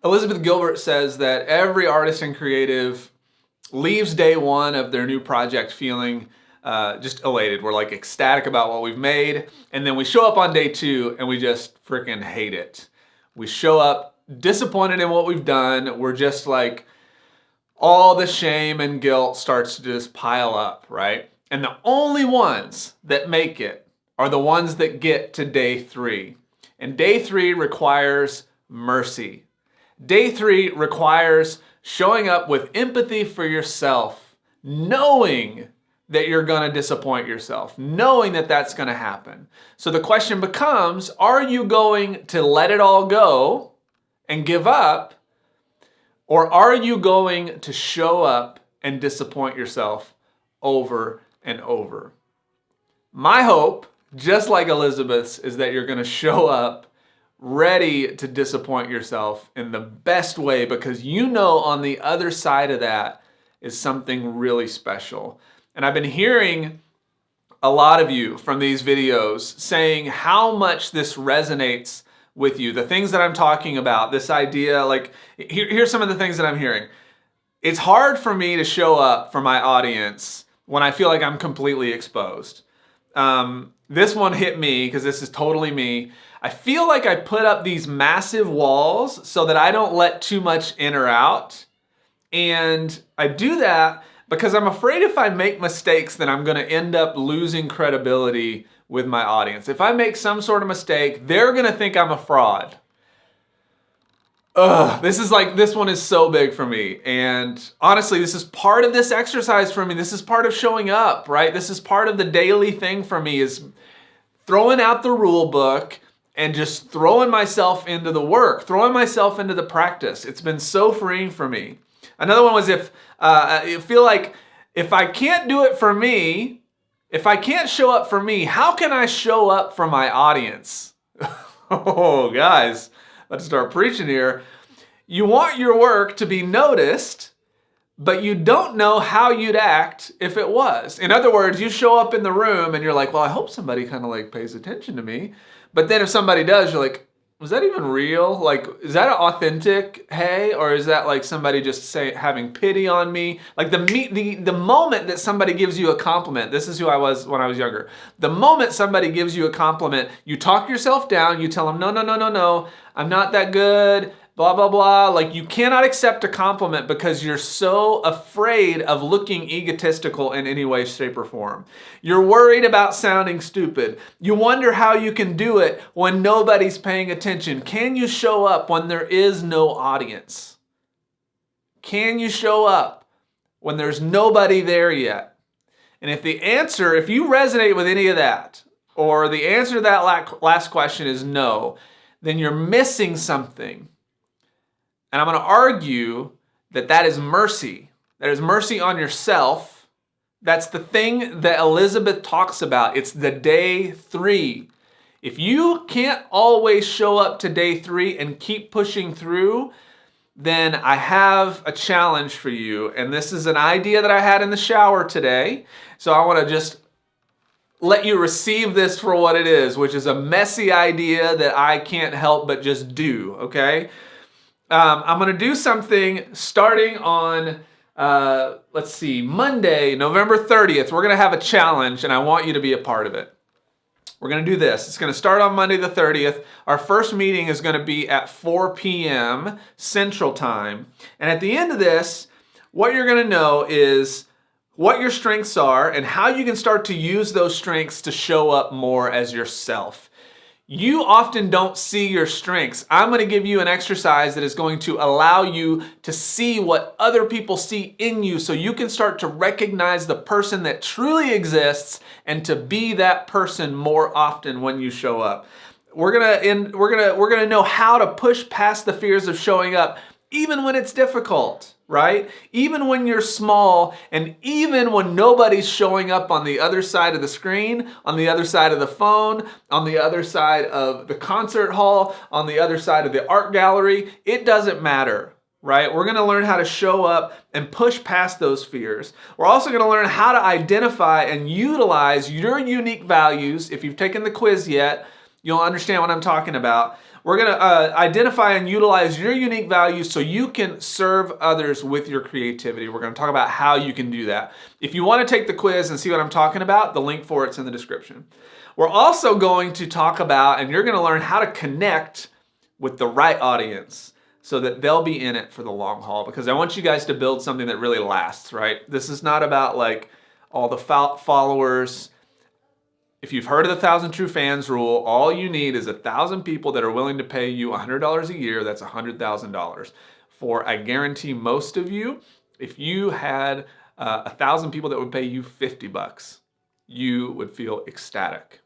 Elizabeth Gilbert says that every artist and creative leaves day one of their new project feeling just elated. We're like ecstatic about what we've made. And then we show up on day two and we just freaking hate it. We show up disappointed in what we've done. We're just like, all the shame and guilt starts to just pile up, right? And the only ones that make it are the ones that get to day three. And day three requires mercy. Day three requires showing up with empathy for yourself, knowing that you're going to disappoint yourself, knowing that that's going to happen. So the question becomes, are you going to let it all go and give up? Or are you going to show up and disappoint yourself over and over? My hope, just like Elizabeth's, is that you're going to show up ready to disappoint yourself in the best way, because you know on the other side of that is something really special. And I've been hearing a lot of you from these videos saying how much this resonates with you. The things that I'm talking about, this idea, like here's some of the things that I'm hearing. It's hard for me to show up for my audience when I feel like I'm completely exposed. This one hit me because this is totally me. I feel like I put up these massive walls so that I don't let too much in or out. And I do that because I'm afraid if I make mistakes, then I'm going to end up losing credibility with my audience. If I make some sort of mistake, they're going to think I'm a fraud. This one is so big for me. And honestly, this is part of this exercise for me. This is part of showing up, right? This is part of the daily thing for me, is throwing out the rule book and just throwing myself into the work, throwing myself into the practice. It's been so freeing for me. Another one was if I feel like if I can't do it for me, if I can't show up for me, how can I show up for my audience? Oh, guys, let's start preaching here. You want your work to be noticed, but you don't know how you'd act if it was. In other words, you show up in the room and you're like, well, I hope somebody kind of like pays attention to me. But then if somebody does, you're like, was that even real? Like, is that an authentic hey? Or is that like somebody just having pity on me? Like the moment that somebody gives you a compliment, this is who I was when I was younger. The moment somebody gives you a compliment, you talk yourself down, you tell them, no, I'm not that good, blah, blah, blah. Like, you cannot accept a compliment because you're so afraid of looking egotistical in any way, shape, or form. You're worried about sounding stupid. You wonder how you can do it when nobody's paying attention. Can you show up when there is no audience? Can you show up when there's nobody there yet? And if you resonate with any of that, or the answer to that last question is no, then you're missing something. And I'm going to argue that is mercy. That is mercy on yourself. That's the thing that Elizabeth talks about. It's the day three. If you can't always show up to day three and keep pushing through, then I have a challenge for you. And this is an idea that I had in the shower today. So I want to just let you receive this for what it is, which is a messy idea that I can't help but just do, okay? I'm going to do something starting on, Monday, November 30th. We're going to have a challenge, and I want you to be a part of it. We're going to do this. It's going to start on Monday the 30th. Our first meeting is going to be at 4 p.m. Central Time. And at the end of this, what you're going to know is what your strengths are and how you can start to use those strengths to show up more as yourself. You often don't see your strengths. I'm going to give you an exercise that is going to allow you to see what other people see in you, so you can start to recognize the person that truly exists and to be that person more often when you show up. We're gonna know how to push past the fears of showing up, even when it's difficult. Right? Even when you're small, and even when nobody's showing up on the other side of the screen, on the other side of the phone, on the other side of the concert hall, on the other side of the art gallery, it doesn't matter, right? We're going to learn how to show up and push past those fears. We're also going to learn how to identify and utilize your unique values. If you've taken the quiz yet, you'll understand what I'm talking about. We're going to identify and utilize your unique values so you can serve others with your creativity. We're going to talk about how you can do that. If you want to take the quiz and see what I'm talking about, the link for it's in the description. We're also going to talk about, and you're going to learn how to connect with the right audience so that they'll be in it for the long haul, because I want you guys to build something that really lasts, right? This is not about like all the followers. If you've heard of the 1,000 True Fans rule, all you need is 1,000 people that are willing to pay you $100 a year. That's $100,000. For I guarantee most of you, if you had 1,000 people that would pay you $50, you would feel ecstatic.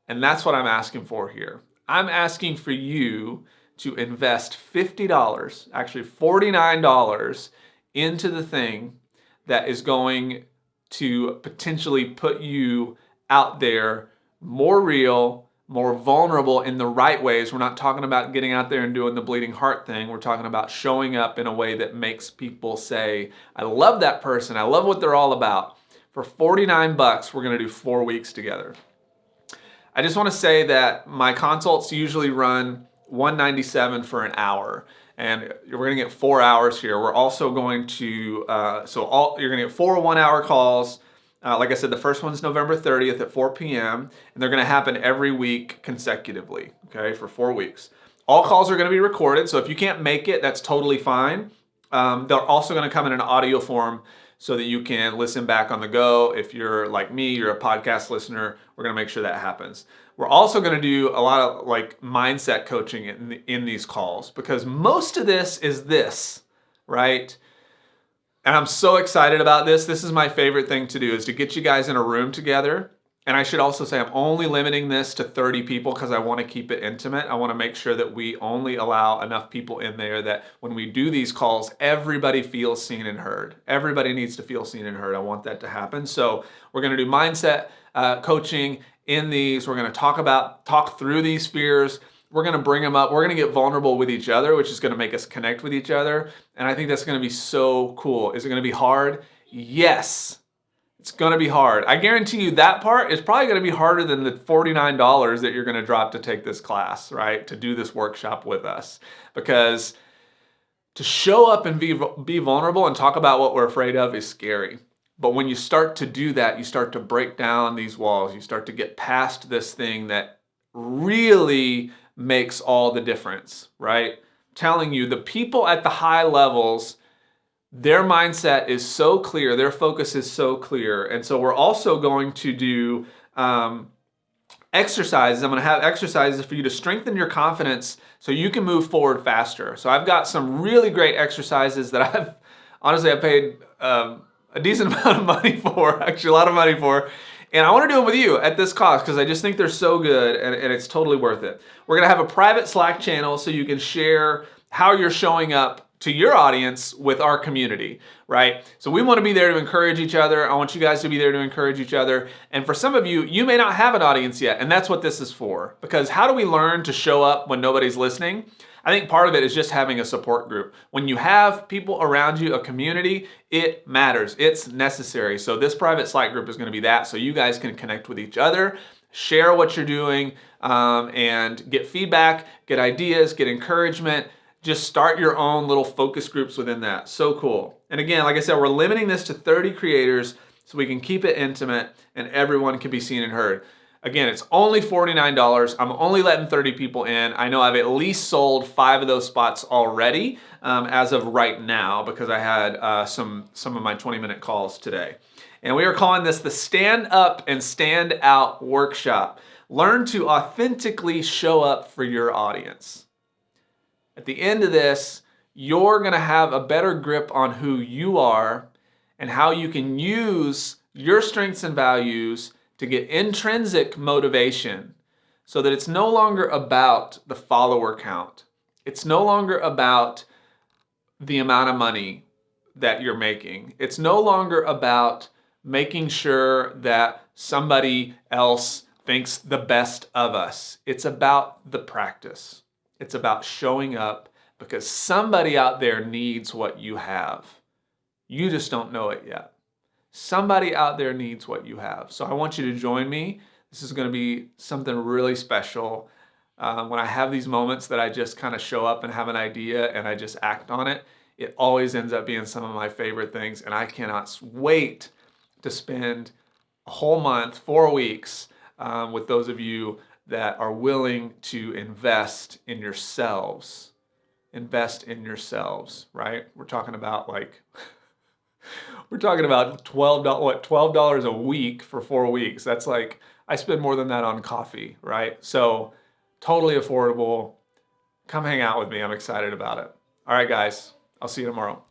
And that's what I'm asking for here. I'm asking for you to invest $50, actually $49, into the thing that is going to potentially put you out there more real, more vulnerable in the right ways. We're not talking about getting out there and doing the bleeding heart thing. We're talking about showing up in a way that makes people say, I love that person. I love what they're all about. For $49, we're going to do 4 weeks together. I just want to say that my consults usually run $197 for an hour, and we're going to get 4 hours here. We're also going to, you're going to get 4 1-hour calls. Like I said, the first one's November 30th at 4 p.m., and they're going to happen every week consecutively, okay, for 4 weeks. All calls are going to be recorded, so if you can't make it, that's totally fine. They're also going to come in an audio form so that you can listen back on the go. If you're like me, you're a podcast listener, we're going to make sure that happens. We're also going to do a lot of like mindset coaching in these calls, because most of this is this, right? And I'm so excited about this. This is my favorite thing to do, is to get you guys in a room together. And I should also say I'm only limiting this to 30 people because I want to keep it intimate. I want to make sure that we only allow enough people in there that when we do these calls, everybody feels seen and heard. Everybody needs to feel seen and heard. I want that to happen. So we're going to do mindset coaching in these. We're going to talk through these fears. We're going to bring them up. We're going to get vulnerable with each other, which is going to make us connect with each other. And I think that's going to be so cool. Is it going to be hard? Yes. It's going to be hard. I guarantee you that part is probably going to be harder than the $49 that you're going to drop to take this class, right? To do this workshop with us. Because to show up and be vulnerable and talk about what we're afraid of is scary. But when you start to do that, you start to break down these walls. You start to get past this thing that really makes all the difference, right? I'm telling you, the people at the high levels, their mindset is so clear, their focus is so clear. And so we're also going to do exercises. I'm going to have exercises for you to strengthen your confidence so you can move forward faster. So I've got some really great exercises that I paid a decent amount of money for, actually a lot of money for. And I want to do them with you at this cost because I just think they're so good and it's totally worth it. We're going to have a private Slack channel so you can share how you're showing up to your audience with our community, right? So we want to be there to encourage each other. I want you guys to be there to encourage each other. And for some of you, you may not have an audience yet, and that's what this is for. Because how do we learn to show up when nobody's listening? I think part of it is just having a support group. When you have people around you, a community, it matters. It's necessary. So this private Slack group is going to be that, so you guys can connect with each other, share what you're doing, and get feedback, get ideas, get encouragement. Just start your own little focus groups within that. So cool. And again, like I said, we're limiting this to 30 creators so we can keep it intimate and everyone can be seen and heard. Again, it's only $49. I'm only letting 30 people in. I know I've at least sold 5 of those spots already as of right now because I had some of my 20-minute calls today. And we are calling this the Stand Up and Stand Out Workshop. Learn to authentically show up for your audience. At the end of this, you're going to have a better grip on who you are and how you can use your strengths and values to get intrinsic motivation so that it's no longer about the follower count. It's no longer about the amount of money that you're making. It's no longer about making sure that somebody else thinks the best of us. It's about the practice. It's about showing up because somebody out there needs what you have. You just don't know it yet. Somebody out there needs what you have. So I want you to join me. This is going to be something really special. when I have these moments that I just kind of show up and have an idea and I just act on it, it always ends up being some of my favorite things. And I cannot wait to spend a whole month, 4 weeks, with those of you that are willing to invest in yourselves. Invest in yourselves, right? We're talking about we're talking about $12 a week for 4 weeks. That's like, I spend more than that on coffee, right? So totally affordable. Come hang out with me. I'm excited about it. All right, guys, I'll see you tomorrow.